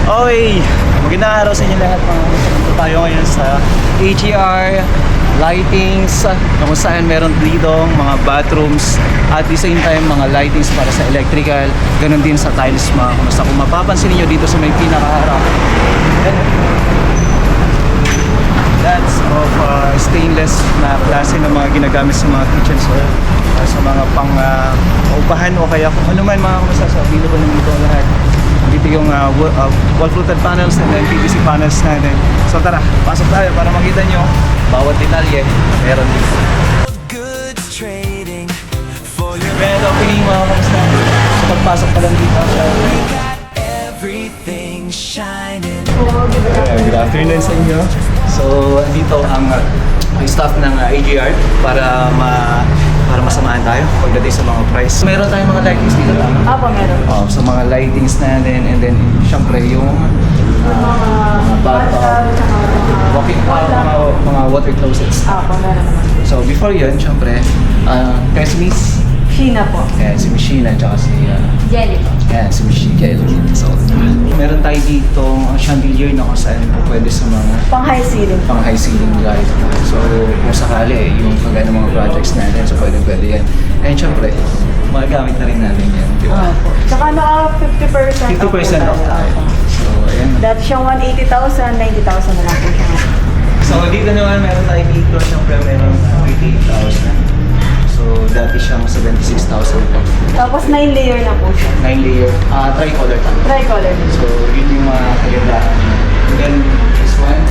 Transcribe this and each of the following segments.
Okay, magandang araw sa inyo lahat mga kasama tayo ngayon sa AGR Lightings kung saan meron dito mga bathrooms at the same time mga lightings para sa electrical, ganun din sa tiles mga kumusta. Kung mapapansin niyo dito sa may pinakaharap, that's of stainless na klase ng mga ginagamit sa mga kitchen sa mga pang upahan o kaya kung ano man mga kumusta. So available na dito lahat. Dito yung wall-fluted panels and then PVC panels natin. So tara, pasok tayo para makita nyo bawat detalye meron dito. Pero opening mga kamusta. So pagpasok pa lang dito. Good afternoon sa inyo. So dito ang staff ng AGR para masamahan tayo pagdating sa mga price. Meron tayong mga lightings dito lang. Apo, meron. So mga lightings natin and then syempre yung mga water closets. Apo, meron naman. So before yun, syempre, kaya si Miss Sheena po. si Miss Sheena tsaka si Jelly po. si Miss Jelly. So meron tayo dito chandelier na kung saan pwede sa mga Pang high ceiling. pang high ceiling light. So kung sakali yung pagka ng mga projects natin, so pwede yan. And syempre, magagamit na rin natin yan. Di ba? Apo. Tsaka naka 50% 50% off tayo. So ayan. Dati siyang 180,000, 90,000 na lang po siya. So dito naman meron tayo dito, syempre meron 38,000. So dati siyang 76,000 po. Tapos 9 layer na po siya. 9 layer, tricolor tayo. Tricolor din. So yun yung mga kagandahan. And then this one,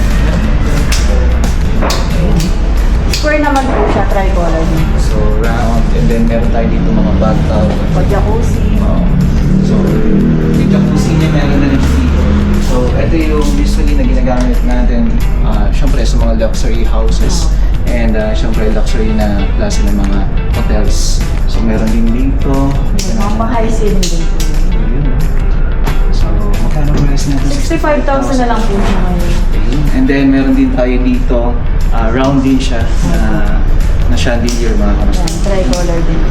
Square naman po siya, tricolor din. so round, and then meron tayo dito mga bathtub. Jacuzzi. So yung jacuzzi niya meron na rin dito. So ito yung usually na ginagamit natin syempre sa mga luxury houses. And syempre luxury na klase ng mga hotels. So meron din dito. Mga pang high ceiling din po. So magkano price natin? 65,000 na lang po siya ngayon. Okay. And then meron din tayo dito, round din siya na chandelier mga kamusta. Yan, tricolor din.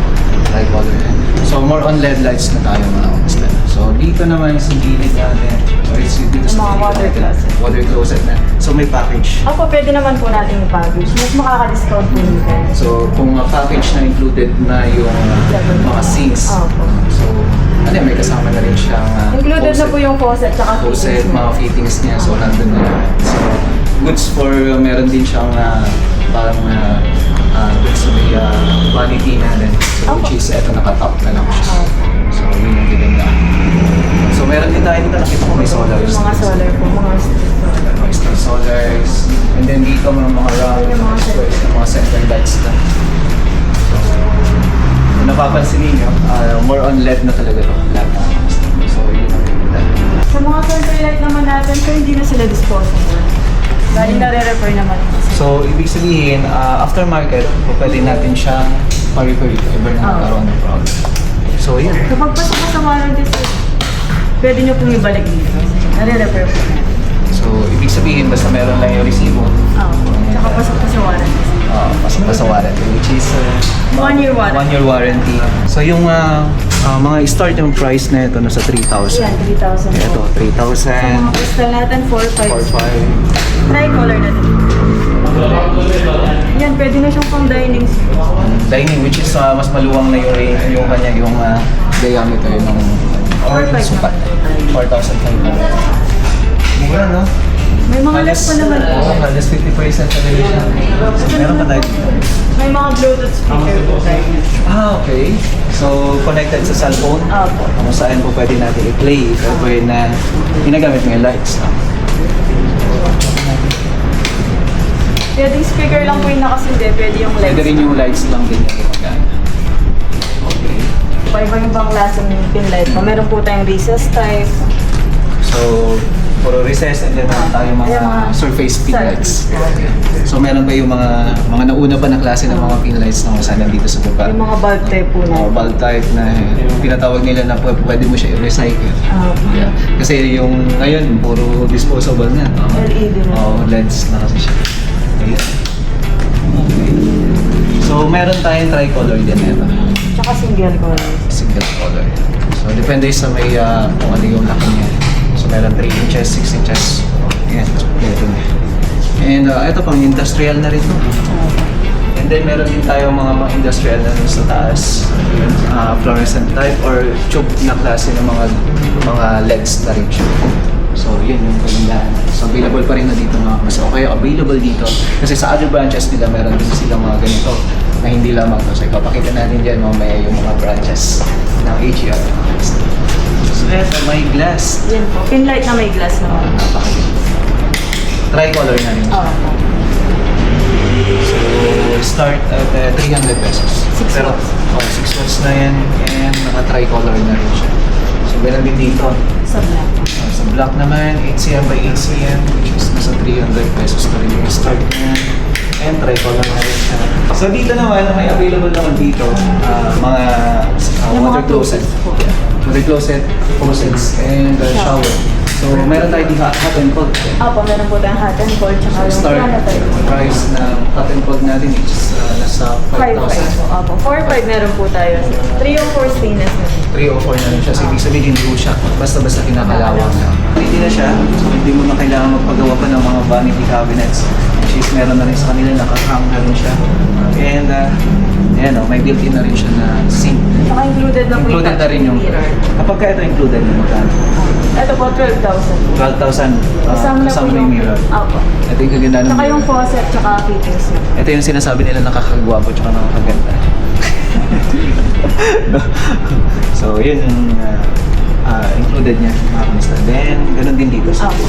Tricolor. So more on LED lights na tayo mga kamusta. So dito naman sa gilid natin, or dito sa Yung mga gilid water natin, closet. water closet na. So may package. Ako, pwede naman po natin yung package. Mas makaka-discount po nito. So kung package na included na yung mga sinks. Opo. So ano may kasama na rin siyang Included na po yung faucet tsaka faucet, fittings mga mo. fittings niya. So nandun na lahat. So goods for meron din siyang parang goods sa may quality natin. So which is eto nakatop na lang siya. So yun yung ganda. So meron din tayo dito nakita ko may solars. Yung mga solar po, mga solar. Mga star solars. And then dito mga round, Yung mga squares, mga center lights na. So kung napapansin ninyo, more on LED na talaga ito. Lahat na. So yun ang ganda. Sa mga center light naman natin, so hindi na sila disposable. Galing na-refer naman. So ibig sabihin, aftermarket, pwede natin siyang pa-repair if ever na nagkaroon ng problem. So yun. Kapag pasok ka sa warranty, sir, pwede nyo pong ibalik dito. Nare-refer po natin. So ibig sabihin, basta meron lang yung resibo, Oo. Tsaka pasok ka sa warranty. pasok pa sa warranty, which is 1 year warranty. 1 year warranty. So yung mga starting price na ito nasa 3,000. Yan, 3,000 Ito, po. 3,000. Sa mga crystal natin, 4,500. 4,500. Tricolor na din. Yan, pwede na siyang pang dining. Dining, which is mas maluwang na yung kanya, yung diameter ng 4,500 sukat. 4,500. Mura, no? May mga less pa naman po. Halos 50% sa rin siya. So, meron pa tayo dito. May mga Bluetooth speaker po tayo. Okay. So, connected sa cellphone. Opo. Kung saan po pwede natin i-play if ever na ginagamit mo yung lights. No? Pwede speaker lang po yung nakasindi, pwede yung lights. Pwede rin yung lights lang din yung gumagana. Okay. Iba-ibang klaseng pin light po. Meron po tayong recess type. So, puro recess and then meron tayong mga surface pin lights. So, meron pa yung mga nauna pa na klase ng mga pin lights na kung saan nandito sa baba. Yung mga bulb type po na. Bulb type na tinatawag nila na pwede mo siya i-recycle. Yeah. Kasi yung ngayon, puro disposable na. LED na. LEDs na kasi siya. Okay. So, meron tayong tricolor din ito. Tsaka single color. Single color. So, depende sa may kung ano yung laki niya. So, So meron 3 inches, 6 inches. Ayan, ito na. And ito pang industrial na rin to. And then meron din tayo mga industrial na rin sa taas. Fluorescent type or tube na klase ng mga LEDs na rin siya. So yun yung kagandahan. So available pa rin na dito mga kamas. O kaya available dito. Kasi sa other branches nila meron din silang mga ganito na hindi lamang to. So ipapakita natin dyan mamaya yung mga branches ng AGR. So eto, may glass. Yan po. Pinlight na may glass naman. Tricolor na rin. Oo. So, start at 300 pesos. 6 Pero, watts. 6 watts na yan and naka-tricolor na rin siya. So, meron din dito. Sa black. Sa black naman, 8cm by 8cm which is nasa 300 pesos na rin yung start niya. And tricolor na rin siya. So, dito naman, may available naman dito mga Yung water mga closet. closets po. Water closet, faucets, and shower. So, meron tayo dito hot and cold. Opo, meron po tayong hot and cold tsaka yung Start planetary. price ng hot and cold natin is nasa 5.5 po. 5,000. Opo. 4.5 meron po tayo. 304 stainless na. 304 na rin siya. So, ibig sabihin hindi po siya basta-basta kinakalawang na. Hindi na siya. So, hindi mo na kailangan magpagawa pa ng mga vanity cabinets. Which is meron na rin sa kanila, nakahang na rin siya. And, ayan o, may built-in na rin siya na sink. Saka included na po yung Included na rin yung... mirror. Kapag ka ito included, magkano? Ito po, 12,000. 12,000 Kasama na po kasama na yung mirror. Opo. Ito yung kaganda ng Tsaka yung mirror. faucet tsaka fittings niya. Ito yung sinasabi nila nakakagwapo tsaka nakakaganda. So, yun yung included niya, mga kamusta. Then, ganun din dito sa Opo.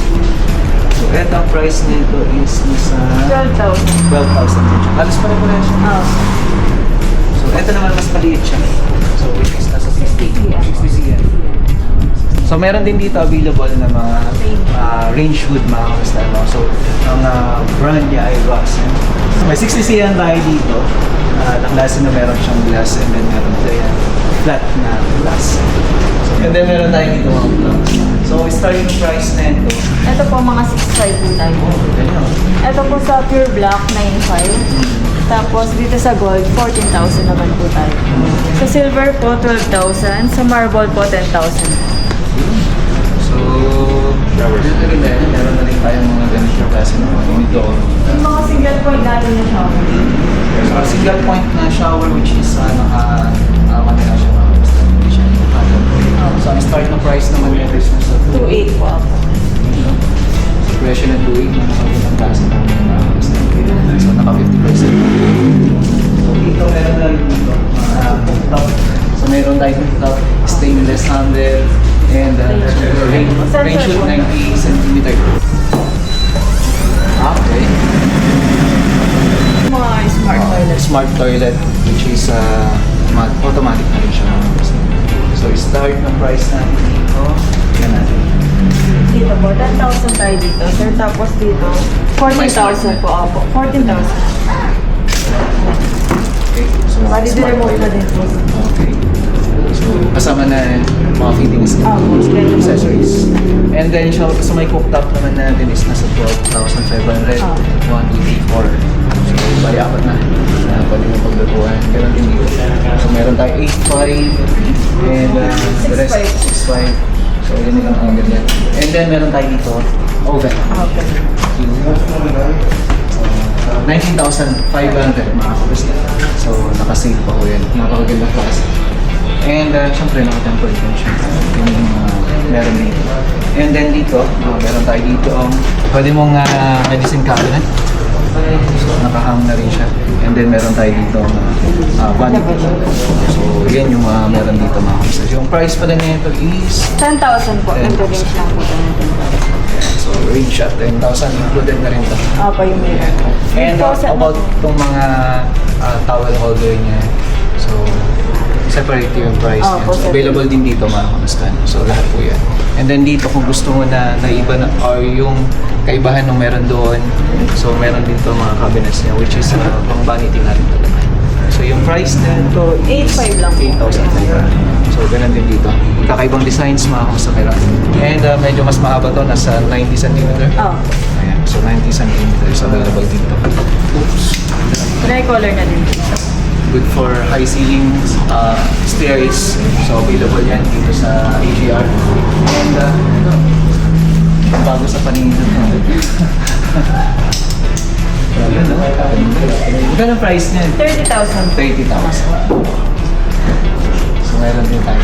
So, eto ang price nito is nasa 12,000. 12,000 din siya. Halos pa rin siya. Opo. So, eto naman mas maliit siya. So, which is nasa 60 cm. So, meron din dito available na mga range hood mga kamusta. No? So, ang brand niya ay Roxen. May 60 cm tayo dito. Na klase na meron siyang glass and then meron tayo flat na glass. And then meron tayo dito mga plants. So, starting price na ito. Ito po mga 6.5 po tayo. Ganyan. Ito po sa pure black, 9.5. Tapos dito sa gold, 14,000 naman po tayo. Sa silver po, 12,000. Sa marble po, 10,000. So, dito rin dahil meron na rin tayong mga ganito klase ng mga unito. Yung mga single point natin na shower. So, single point na shower which is manila siya mga basta hindi siya So, ang start na price naman yung business sa 2.8 po ako. presyo na 2.8 na nakagandang klase ng mga basta. So, naka 50%. So, dito meron na rin dito cooktop. So, meron tayo cooktop, stainless handle, and range shoot 90 cm. Okay. Mga smart toilet. Smart toilet which is automatic na rin siya. So, start na price natin dito. Yan natin. Dito po, 10,000 tayo dito. Sir, tapos dito, 14,000 po ako. 14,000. Okay. So, Bali, smart remote na toilet. din po. Okay. So, kasama na mga fittings na accessories. And then, sa may cooktop naman natin is nasa 12,500. 1, 2, 3, 4. So, bali apat na. Pwede mo paglutuan. Ganun din dito. So, meron tayo 8.5 and the rest 6.5. So, yun lang ang ganyan. And then, meron tayo dito oven. Okay. 19,500 mga kapatid. So, naka-sale pa ko yan. Napakaganda class. And syempre, naka-tempered din siya. Yun yung meron dito. And then dito, meron tayo dito pwede mong medicine cabinet. So, nakahang na rin siya. And then meron tayo dito vanity. So, yan yung meron dito mga kapatid. Yung price pala nito is 10,000 po. 10,000. Ito range lang po natin. so range at 10,000 included na rin ito. Opo, yung mirror. And Faucet na about po. itong mga towel holder niya. So, separate yung price niya. Opo, So, separate. available din dito mga kamustan. So, lahat po yan. And then dito kung gusto mo na iba na or yung kaibahan nung meron doon. So, meron dito mga cabinets niya which is pang vanity na rin talaga. So, yung price na ito is 8,500 lang po. 8,000. So, ganun din dito. Kakaibang designs mga kamusta kaya. And medyo mas mahaba to, nasa 90 cm. Oh. Ayan, so 90 cm available dito. Oops. Tricolor na din. Good for high ceilings, stairs. So available yan dito sa AGR. And bago sa paningin ng mga. Yun, no? Magkano ang price niyan? 30,000. 30,000. So meron din tayo.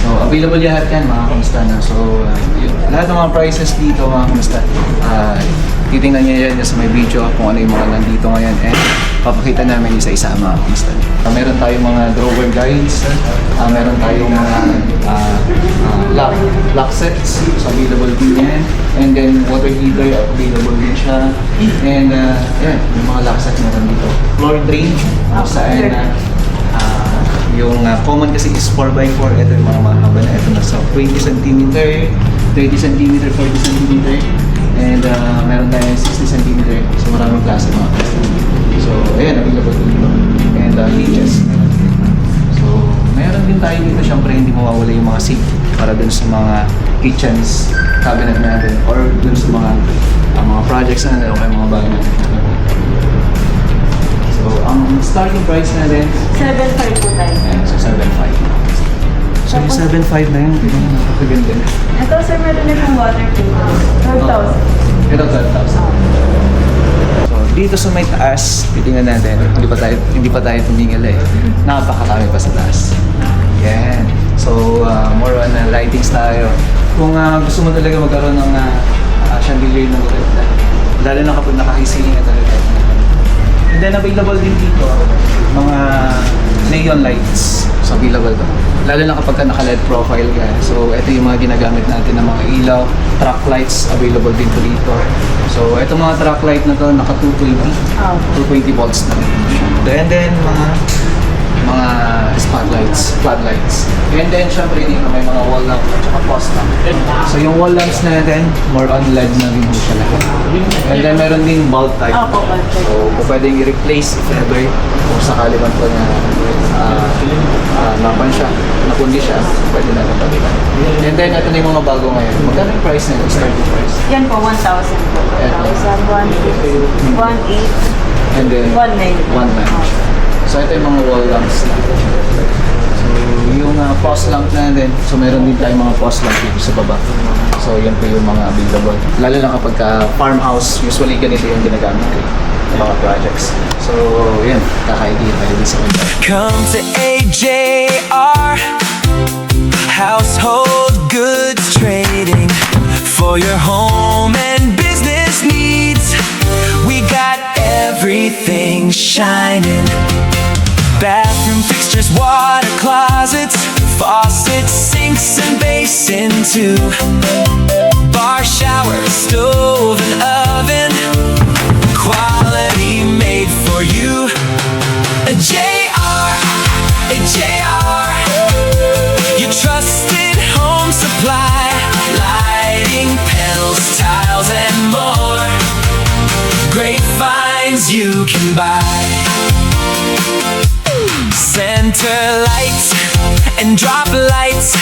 So available lahat yan mga kamusta na. So lahat ng mga prices dito mga kamusta. Titingnan niyo yan sa may video kung ano yung mga nandito ngayon and papakita namin isa-isa mga kamusta. Meron tayong mga drawer guides, meron tayong mga lock sets, so available din yan. And then water heater, available din siya. And yan, yung mga lock sets meron dito. Floor drain, kung saan yung common kasi is 4x4, ito yung mga mahaba na ito na so 20 cm, 30 cm, 40 cm. And meron tayong 60 cm, so maraming klase mga custom. So ayan, available dito. And hinges. So meron din tayo dito, syempre hindi mawawala yung mga sink para dun sa mga kitchens, cabinet natin, or dun sa mga projects na natin, o kaya mga bago natin. So ang starting price natin, 7,500 po tayo. ayan, so 7.5. So yung 7.5 na yun, napakaganda na. Ito sir, meron na yung water filter. 12,000. Ito 12,000. So dito sa may taas, titingnan natin, hindi pa tayo tumingil eh. Napakatami pa sa taas. Yan. So more on lightings tayo. Kung gusto mo talaga magkaroon ng chandelier na maganda, lalo na kapag nakahisilin na talaga. And then available din dito mga neon lights. So available to. Lalo na kapag naka-LED profile ka. So ito yung mga ginagamit natin ng mga ilaw. Track lights available din po dito. So itong mga track light na to naka 220 volts na rin siya. And then mga spotlights, floodlights. And then syempre dito may mga wall lamp at saka post lamp. So yung wall lamps natin, more on LED na rin siya lahat. And then meron din bulb type. Opo, bulb type. So kung pwedeng i-replace if ever, kung sakali man po na napan siya, napundi siya, pwede natin palitan. And then ito na yung mga bago ngayon. Magkano yung price nito? Starting price? Yan po, 1,000 po. Ito. 1,000, 1,800, And then 1,900. So ito yung mga wall lamps natin. So yung post lamp natin, so meron din tayong mga post lamp dito sa baba. So yan po yung mga available. Lalo na kapag farmhouse, usually ganito yung ginagamit ko ng mga projects. So yan, kaka-idea tayo din sa kanya. Come to AJR Household Goods Trading for your home and business needs. We got everything shining. Bathroom fixtures, water closets, faucets, sinks and basins too. Bar, shower, stove and oven, quality made for you. A JR, your trusted home supply. Lighting, panels, tiles and more. Great finds you can buy. Center lights and drop lights,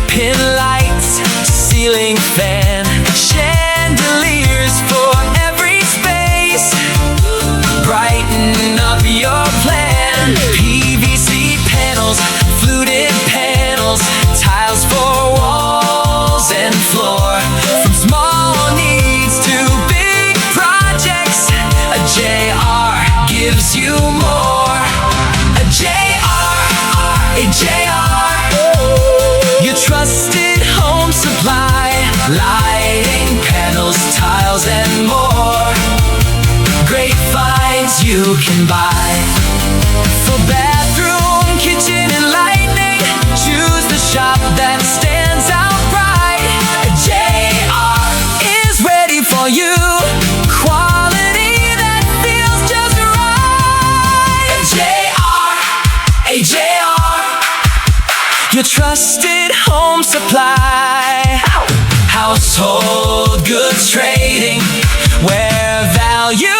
pin lights, ceiling fan, chandeliers for every space. Brighten up your plan. PVC panels, fluted panels, tiles for walls and floor. From small needs to big projects, a JR gives you more. Your trusted home supply. Lighting, panels, tiles and more. Great finds you can buy. For bathroom, kitchen and lighting, choose the shop that stands out bright. A JR is ready for you. Quality that feels just right. A JR, your trusted home supply. Household goods trading, where value